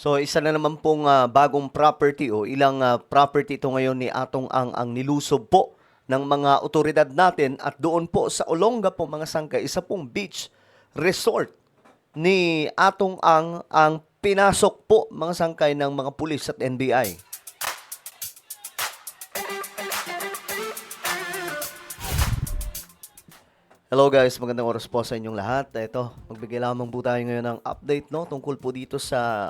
So isa na naman pong bagong property o ilang property ito ngayon ni Atong ang nilusob po ng mga otoridad natin at doon po sa Olonga po mga sangkay, isa pong beach resort ni Atong ang pinasok po mga sangkay ng mga pulis at NBI. Hello guys, magandang oras po sa inyong lahat. Ito, magbigay lamang po tayo ngayon ng update tungkol po dito sa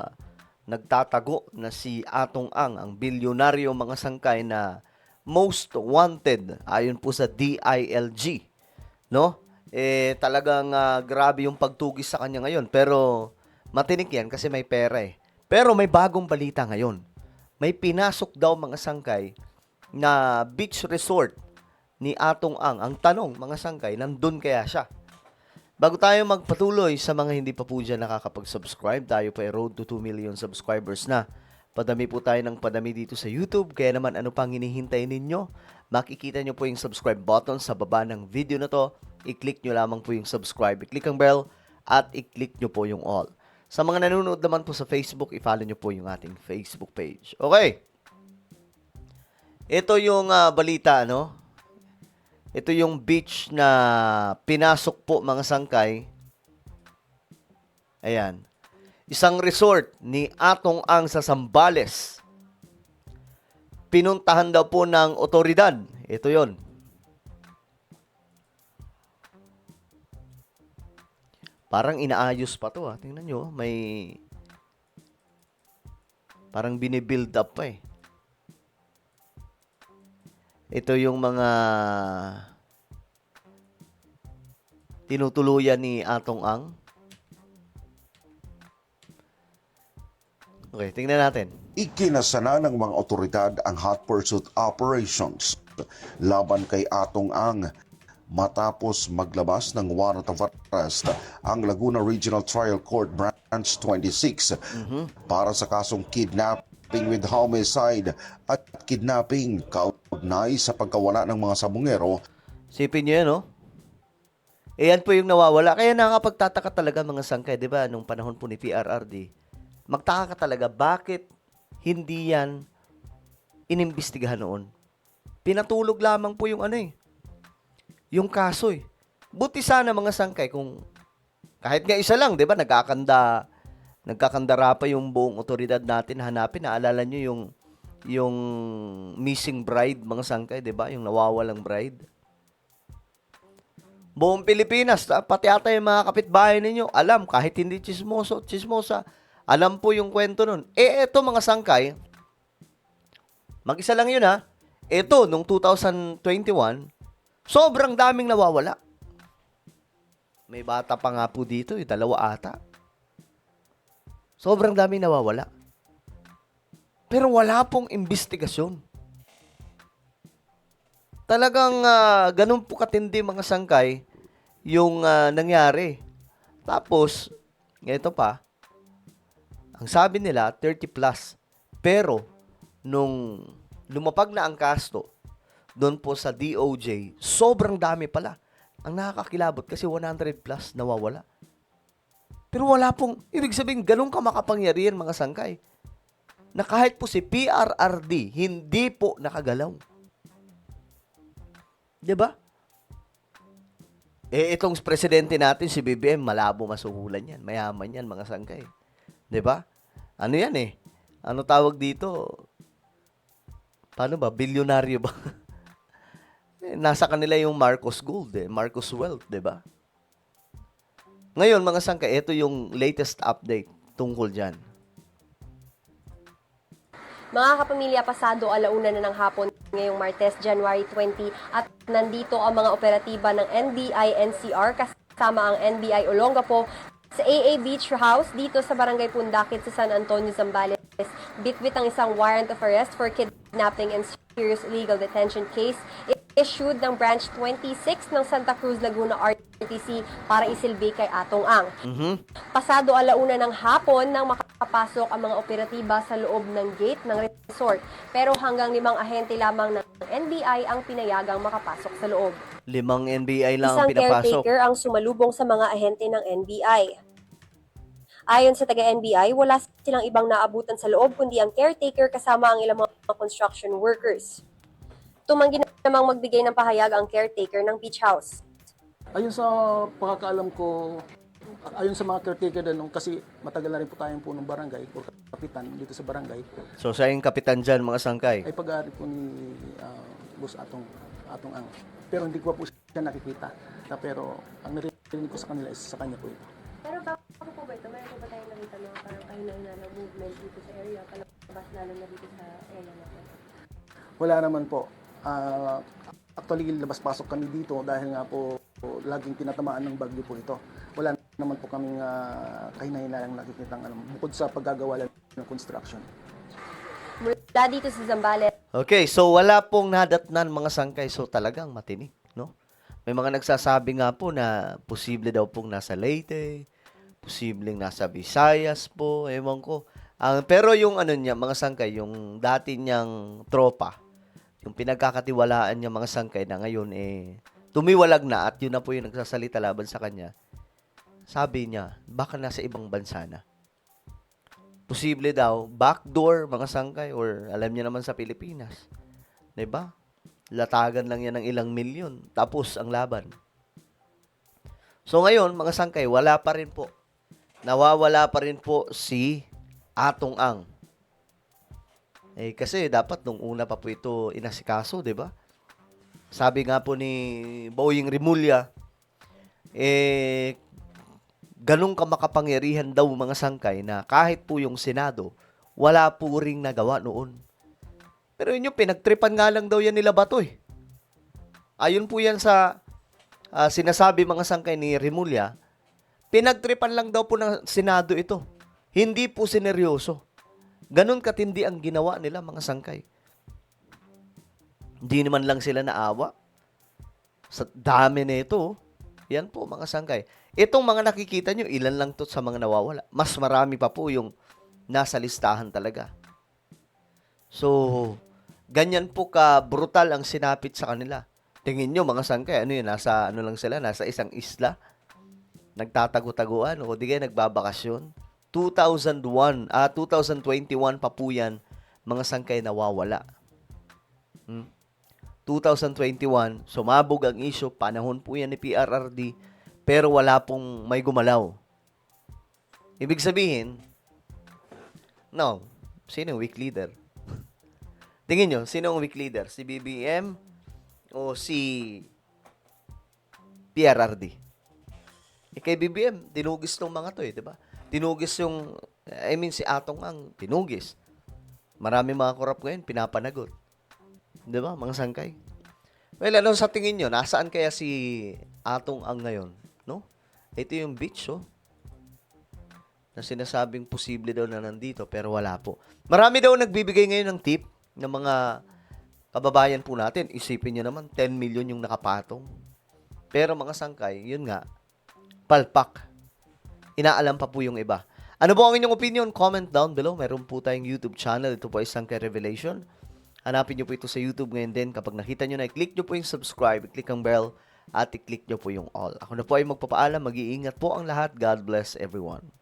nagtatago na si Atong ang bilyonaryo mga sangkay na most wanted ayon po sa DILG, no? Talagang grabe yung pagtugis sa kanya ngayon, pero matinik yan kasi may pera eh. Pero may bagong balita ngayon. May pinasok daw mga sangkay na beach resort ni Atong ang tanong, mga sangkay, nandun kaya siya? Bago tayo magpatuloy sa mga hindi pa po dyan nakakapag-subscribe, tayo pa ay road to 2 million subscribers na. Padami po tayo ng padami dito sa YouTube, kaya naman ano pang hinihintay ninyo? Makikita nyo po yung subscribe button sa baba ng video na to. I-click nyo lamang po yung subscribe, i-click ang bell, at i-click nyo po yung all. Sa mga nanonood naman po sa Facebook, i-follow nyo po yung ating Facebook page. Okay. Ito yung balita, no? Ito yung beach na pinasok po mga sangkay. Ayan. Isang resort ni Atong ang sa Zambales. Pinuntahan daw po ng otoridad. Ito yon. Parang inaayos pa to. Tingnan nyo. May parang binibuild up pa eh. Ito yung mga tinutuluyan ni Atong ang. Okay, tingnan natin. Ikinasana ng mga otoridad ang hot pursuit operations laban kay Atong ang matapos maglabas ng warrant of arrest ang Laguna Regional Trial Court Branch 26 para sa kasong kidnapping with homicide at kidnapping kaugnay sa pagkawala ng mga sabungero. Sipin nyo yan, no? Yan po yung nawawala. Kaya nakakapagtataka talaga mga sangkay, di ba? Nung panahon po ni PRRD, magtaka ka talaga bakit hindi yan inimbestigahan noon. Pinatulog lamang po yung yung kaso eh. Buti sana mga sangkay kung kahit nga isa lang, di ba? Nagkakandara pa yung buong otoridad natin hanapin. Naalala nyo yung missing bride mga sangkay, di ba? Yung nawawalang bride. Buong Pilipinas, pati ata yung mga kapitbahay ninyo, alam, kahit hindi chismosa, alam po yung kwento nun. Eto mga sangkay, mag-isa lang yun ha. Eto, nung 2021, sobrang daming nawawala. May bata pa nga po dito, 2 ata. Sobrang daming nawawala. Pero wala pong investigasyon. Talagang ganun po katindi mga sangkay yung nangyari. Tapos, ito pa, ang sabi nila 30 plus. Pero, nung lumapag na ang kaso, doon po sa DOJ, sobrang dami pala. Ang nakakakilabot kasi 100 plus nawawala. Pero wala pong, ibig sabihin, ganun ka makapangyarihan mga sangkay. Na kahit po si PRRD, hindi po nakagalaw. 'Di ba? Itong presidente natin si BBM, malabo masuhulan 'yan, mayaman 'yan mga sangkay. 'Di ba? Ano 'yan eh? Ano tawag dito? Paano ba? Bilyonaryo ba? Nasa kanila yung Marcos Gold, Marcos Wealth, 'di ba? Ngayon mga sangkay, ito yung latest update tungkol diyan. Mga kapamilya, pasado alauna na ng hapon ngayong Martes, January 20 at nandito ang mga operatiba ng NBI NCR kasama ang NBI Olongapo sa AA Beach House dito sa Barangay Pundakit sa San Antonio, Zambales. Bitbit ang isang warrant of arrest for kidnapping and serious illegal detention case issued ng Branch 26 ng Santa Cruz, Laguna RTC para isilbi kay Atong ang. Pasado alauna ng hapon nang makapasok ang mga operatiba sa loob ng gate ng resort. Pero hanggang 5 ahente lamang ng NBI ang pinayagang makapasok sa loob. 5 NBI lang ang Isang pinapasok. caretaker ang sumalubong sa mga ahente ng NBI. Ayon sa taga-NBI, wala silang ibang naabutan sa loob kundi ang caretaker kasama ang ilang mga construction workers. Tumanggi namang magbigay ng pahayag ang caretaker ng beach house. Ayun sa pagkakaalam ko, ayon sa mga caretaker din, kasi matagal na rin po tayong punong barangay o kapitan dito sa barangay, So, siya yung kapitan dyan, mga sangkay. ay pag-aari po ni Boss Atong Ang. Pero hindi ko pa po siya nakikita. Pero ang narinig ko sa kanila is sa kanya po ito. Pero bago po ba ito, mayroon po ba tayong nakita mga parang kahinahina na movement dito sa area, palabas lalo na dito sa area natin? Wala naman po. Actually, labas-pasok kami dito dahil nga po laging tinatamaan ng bagyo po ito. Wala naman po kaming kahinahina lang nakikita bukod sa paggagawa lang ng construction. Mula dito sa Zambales, Okay, so wala pong nadatnan mga sangkay. So talagang matinik, no? May mga nagsasabi nga po na posible daw pong nasa Leyte, posibleng nasa Visayas po, ewan ko. Pero yung ano niya, mga sangkay, yung dati niyang tropa, yung pinagkakatiwalaan niya mga sangkay na ngayon tumiwalag na at yun na po yung nagsasalita laban sa kanya. Sabi niya, baka nasa ibang bansa na. Posible daw, backdoor, mga sangkay, or alam niya naman sa Pilipinas. 'Di ba? Latagan lang yan ng ilang milyon. Tapos, ang laban. So, ngayon, mga sangkay, wala pa rin po. Nawawala pa rin po si Atong Ang. Kasi dapat nung una pa po ito inasikaso, 'di ba? Sabi nga po ni Boying Rimulya, ganun ka makapangyarihan daw mga sangkay na kahit po yung Senado, wala po ring nagawa noon. Pero yun yung pinagtripan nga lang daw yan nila Bato eh. Ayon po yan sa sinasabi mga sangkay ni Rimulya, pinagtripan lang daw po ng Senado ito. Hindi po sineryoso. Ganun katindi ang ginawa nila mga sangkay. Hindi naman lang sila naawa. Sa dami na ito, yan po mga sangkay. Itong mga nakikita nyo, ilan lang to sa mga nawawala. Mas marami pa po yung nasa listahan talaga. So, ganyan po ka-brutal ang sinapit sa kanila. Tingin nyo mga sangkay, nasa lang sila, nasa isang isla. Nagtatago-taguan o di kaya nagbabakasyon. 2021 pa po yan, mga sangkay nawawala. 2021, sumabog ang issue, panahon po yan ni PRRD, pero wala pong may gumalaw. Ibig sabihin, sino yung weak leader? Tingin nyo, sino ang weak leader? Si BBM o si PRRD? Kay BBM, tinugis tong mga to di ba? Tinugis si Atong Ang, tinugis. Marami mga korap ngayon, pinapanagot. Di ba, mga sangkay? Well, sa tingin nyo, nasaan kaya si Atong Ang ngayon? No? Ito yung beach, na sinasabing posible daw na nandito, pero wala po. Marami daw nagbibigay ngayon ng tip ng mga kababayan po natin. Isipin nyo naman, 10 million yung nakapatong. Pero mga sangkay, yun nga, palpak. Inaalam pa po yung iba. Ano po ang inyong opinion? Comment down below. Meron po tayong YouTube channel. Ito po ay Sangkay Revelation. Hanapin nyo po ito sa YouTube ngayon din. Kapag nakita nyo na, i-click nyo po yung subscribe, i-click ang bell, at i-click nyo po yung all. Ako na po ay magpapaalam. Mag-iingat po ang lahat. God bless everyone.